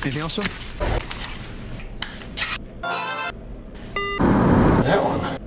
Anything else, sir? That one.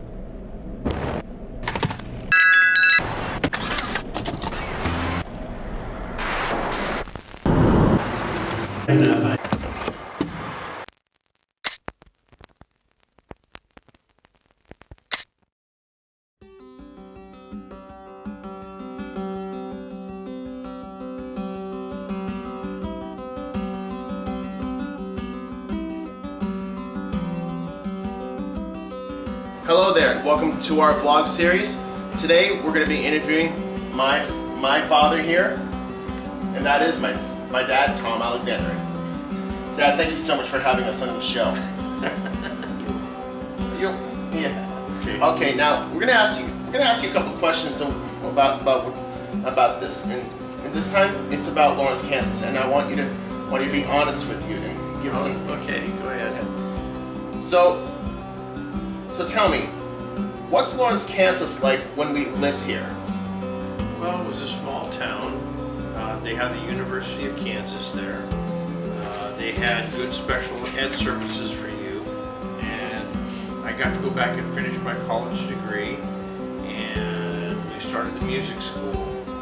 Hello there, welcome to our vlog series. Today we're going to be interviewing my father here, and that is my dad, Thom Alexander. Dad, thank you so much for having us on the show. Yeah. Okay, now we're going to ask you a couple questions about this, and this time it's about Lawrence, Kansas, and I want you to be honest with you and give us an. Okay, go ahead. So tell me, what's Lawrence, Kansas like when we lived here? Well, it was a small town. They have the University of Kansas there. They had good special ed services for you, and I got to go back and finish my college degree, and we started the music school,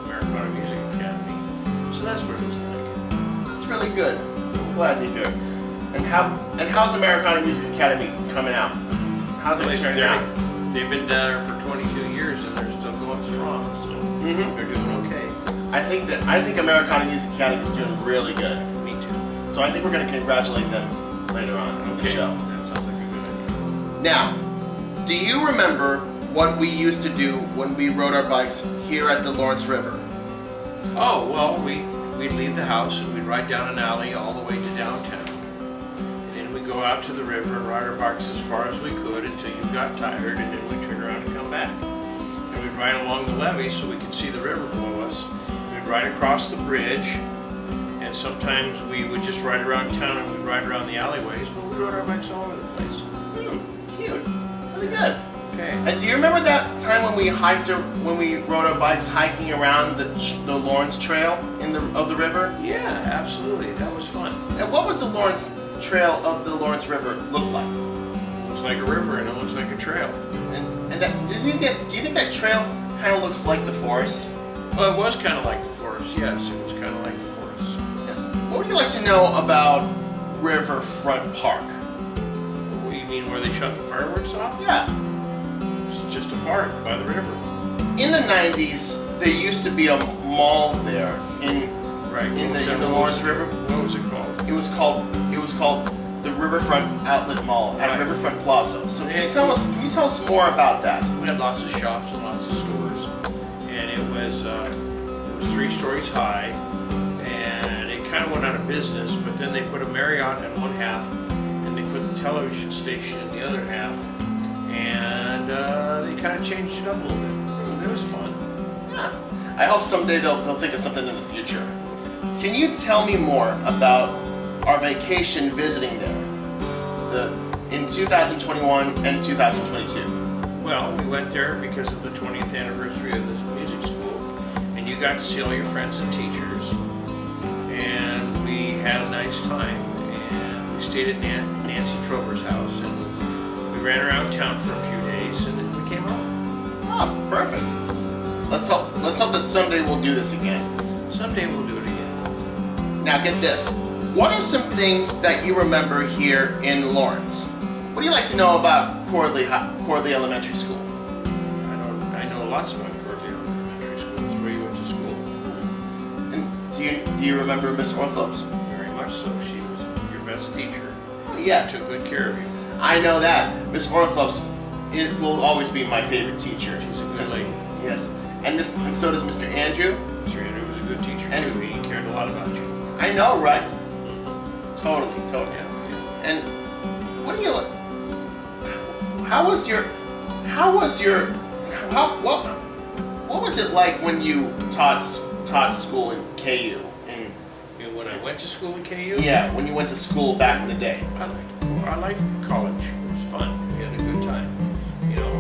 Americana Music Academy. So that's what it was like. That's really good. I'm glad to hear. And how's Americana Music Academy coming out? How's it turning out? They've been down there for 22 years and they're still going strong, so they're doing okay. I think Americana Music Academy is doing really good. Me too. So I think we're going to congratulate them later on the show. That sounds like a good idea. Now, do you remember what we used to do when we rode our bikes here at the Lawrence River? Oh, well, we'd leave the house and we'd ride down an alley all the way to downtown. We'd go out to the river and ride our bikes as far as we could until you got tired, and then we'd turn around and come back. And we'd ride along the levee so we could see the river below us. We'd ride across the bridge, and sometimes we would just ride around town and we'd ride around the alleyways, but we rode our bikes all over the place. Cute. Really good. Okay. And do you remember that time when we rode our bikes hiking around the Lawrence Trail of the river? Yeah, absolutely. That was fun. And what was the Lawrence Trail of the Lawrence River look like? It looks like a river and it looks like a trail. And do you think that trail kind of looks like the forest? Well, it was kind of like the forest. Yes, it was kind of like the forest. Yes. What would you like to know about Riverfront Park? What, you mean where they shut the fireworks off? Yeah. It's just a park by the river. In the 90s, there used to be a mall there in the Lawrence River. What was it called? It was called the Riverfront Outlet Mall at Riverfront Plaza. So can you tell us more about that? We had lots of shops and lots of stores, and it was 3 stories high, and it kind of went out of business. But then they put a Marriott in one half, and they put the television station in the other half, and they kind of changed it up a little bit. It was fun. Yeah. I hope someday they'll think of something in the future. Can you tell me more about our vacation visiting there in 2021 and 2022? Well, we went there because of the 20th anniversary of the music school, and you got to see all your friends and teachers, and we had a nice time, and we stayed at Nancy Trover's house, and we ran around town for a few days, and then we came home. Oh, perfect. Let's hope that someday we'll do this again. Someday we'll do it again. Now get this. What are some things that you remember here in Lawrence? What do you like to know about Corley Elementary School? I know lots about Corley Elementary School. That's where you went to school. And do you remember Miss Orthlops? Very much so. She was your best teacher. Yes. She took good care of you. I know that. Miss Orthlops will always be my favorite teacher. She's a good lady. Yes. And so does Mr. Andrew. Mr. Andrew was a good teacher too. He cared a lot about you. I know, right? Totally. Yeah. And what do you like? What was it like when you taught school in KU? When I went to school at KU? Yeah, when you went to school back in the day. I liked college. It was fun. We had a good time. You know,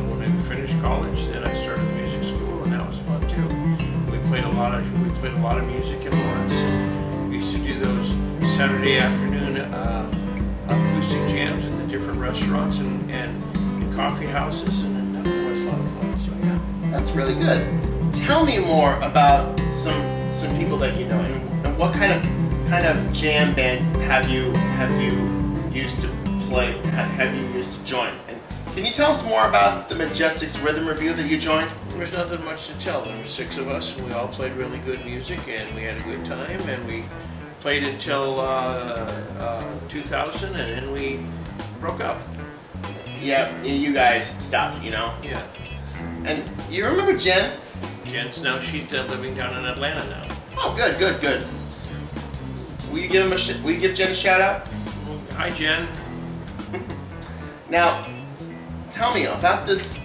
when I finished college, then played a lot of music in Lawrence. We used to do those Saturday afternoon acoustic jams at the different restaurants and in coffee houses, and that was a lot of fun. So yeah. That's really good. Tell me more about some people that you know, and what kind of jam band have you used to play? Have you used to join? And can you tell us more about the Majestics Rhythm Review that you joined? There's nothing much to tell. There were 6 of us, and we all played really good music, and we had a good time, and we played until 2000, and then we broke up. Yeah, you guys stopped, you know? Yeah. And you remember Jen? Jen's now, she's living down in Atlanta now. Oh, good. Will you give Jen a shout out? Hi, Jen. Now, tell me about this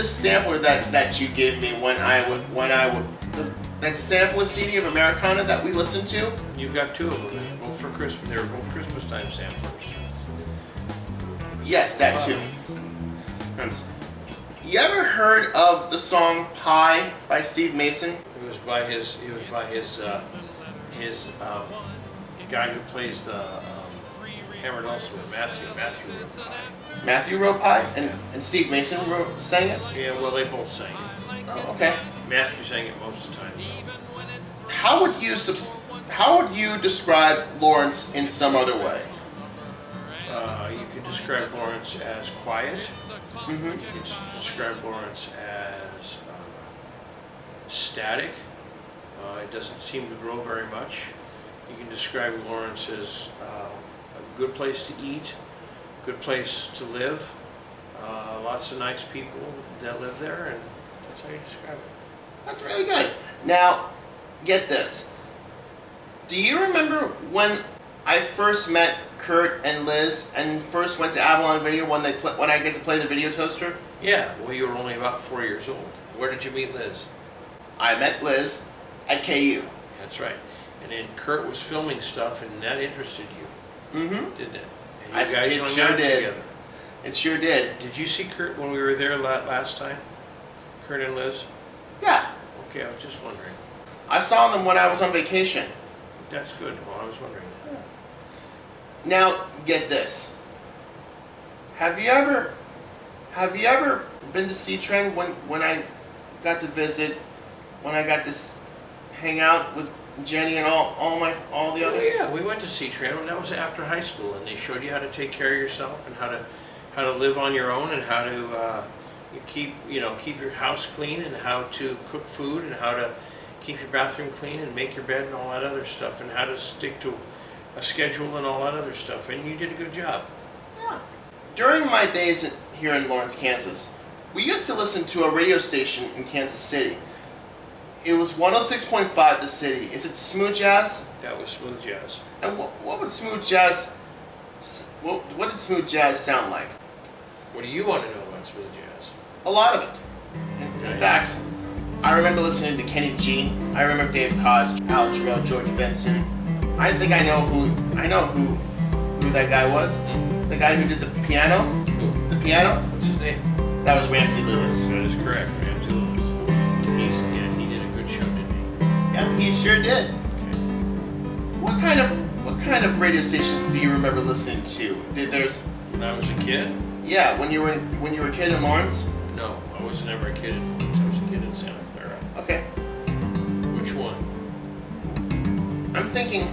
sampler that you gave me when I would that sampler CD of Americana that we listened to. You've got 2 of them. They're both for Christmas. They were both Christmas time samplers. Yes, that too. You ever heard of the song "Pie" by Steve Mason? It was by his guy who plays the hammered also with Matthew wrote Pie. Matthew wrote "Pie" and Steve Mason sang it. Yeah, well, they both sang it. Oh, okay. Matthew sang it most of the time. How would you describe Lawrence in some other way? You could describe Lawrence as quiet. Mm-hmm. You could describe Lawrence as static. It doesn't seem to grow very much. You can describe Lawrence as a good place to eat, good place to live, lots of nice people that live there, and that's how you describe it. That's really good. Now, get this. Do you remember when I first met Kurt and Liz and first went to Avalon Video when I get to play the video toaster? Yeah, well, you were only about 4 years old. Where did you meet Liz? I met Liz at KU. That's right. And then Kurt was filming stuff, and that interested you, Mm-hmm. didn't it? And you guys hung sure out did. together. It sure did. Did you see Kurt when we were there last time? Kurt and Liz? Yeah. Okay, I was just wondering. I saw them when I was on vacation. That's good. Well, I was wondering. Now, get this. Have you ever been to C-Trend when I got to visit, when I got to hang out with Jenny and all the others? Oh, yeah, we went to C-Tran, and that was after high school, and they showed you how to take care of yourself and how to live on your own and how to keep your house clean and how to cook food and how to keep your bathroom clean and make your bed and all that other stuff and how to stick to a schedule and all that other stuff, and you did a good job. Yeah. During my days here in Lawrence, Kansas, we used to listen to a radio station in Kansas City. It was 106.5 The City. Is it smooth jazz? That was smooth jazz. And what would smooth jazz? What did smooth jazz sound like? What do you want to know about smooth jazz? A lot of it. In fact, I remember listening to Kenny G. I remember Dave Koz, Al Jarrell, George Benson. I think I know who that guy was. Hmm? The guy who did the piano. Who? The piano. What's his name? That was Ramsey Lewis. That is correct, Ramsey Lewis. He did a good show, didn't he? Yeah, he sure did. Okay. What kind of radio stations do you remember listening to? When I was a kid? Yeah, when you were a kid in Lawrence? No, I was never a kid in Lawrence. I was a kid in Santa Clara. Okay. Which one? I'm thinking,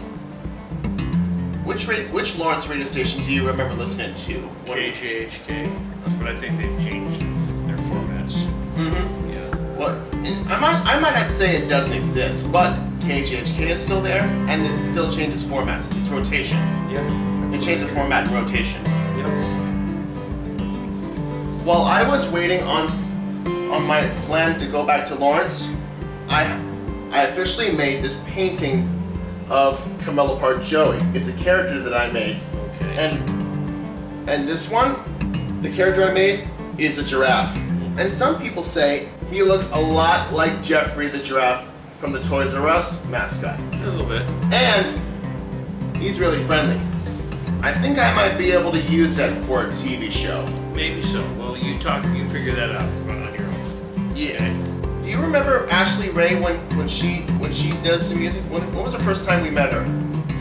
which Lawrence radio station do you remember listening to? KJHK, but I think they've changed their formats. Mm-hmm. Yeah. Well, I might not say it doesn't exist, but KJHK is still there, and it still changes formats. It's rotation. Yep. They change the format in rotation. Yep. While I was waiting on my plan to go back to Lawrence, I officially made this painting of Camilla Park Joey. It's a character that I made. Okay. And this one, the character I made, is a giraffe. And some people say he looks a lot like Jeffrey the giraffe from the Toys R Us mascot. A little bit. And he's really friendly. I think I might be able to use that for a TV show. Maybe so. Well, you figure that out on your own. Yeah. Do you remember Ashley Ray when she does some music? When was the first time we met her?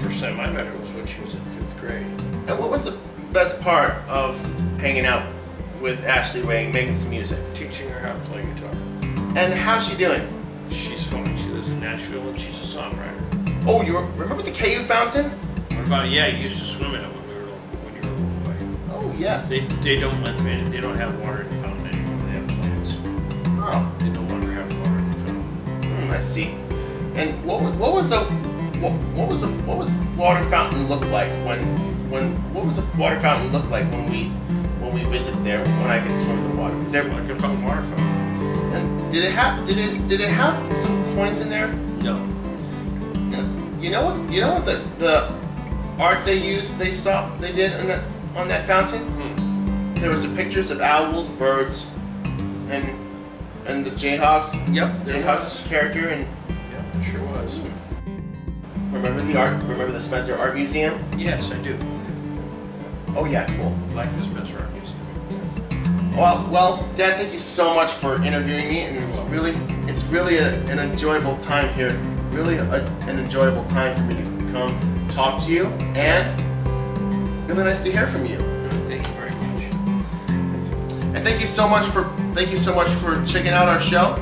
First time I met her was when she was in 5th grade. And what was the best part of hanging out with Ashley Ray and making some music? Teaching her how to play guitar. And how's she doing? She's funny. She lives in Nashville and she's a songwriter. Oh, remember the KU fountain? What about, yeah, you used to swim in it when you were a little boy. Oh, yes. They don't let me, they don't have water in the fountain anymore. They have plants. Oh, They no longer have water in the fountain. I see. And what was water fountain look like what was the water fountain look like when we visited there, when I could swim in the water? There, Like a fountain, water fountain. and did it have some coins in there? No. Yes. You know what the art they did on that fountain? There was pictures of owls, birds, and the Jayhawks. Yep, there Jayhawks was. character, and Yeah, it sure was. remember the art. Remember the Spencer Art Museum? Yes, I do. Oh yeah, cool. Like this Spencer Art Museum. Yes. Well, Dad, thank you so much for interviewing me, and it's really an enjoyable time here. Really an enjoyable time for me to come talk to you, and really nice to hear from you. Thank you very much. And thank you so much for checking out our show.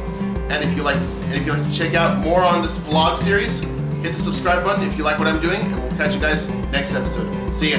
And if you like to check out more on this vlog series, hit the subscribe button if you like what I'm doing, and we'll catch you guys next episode. See ya.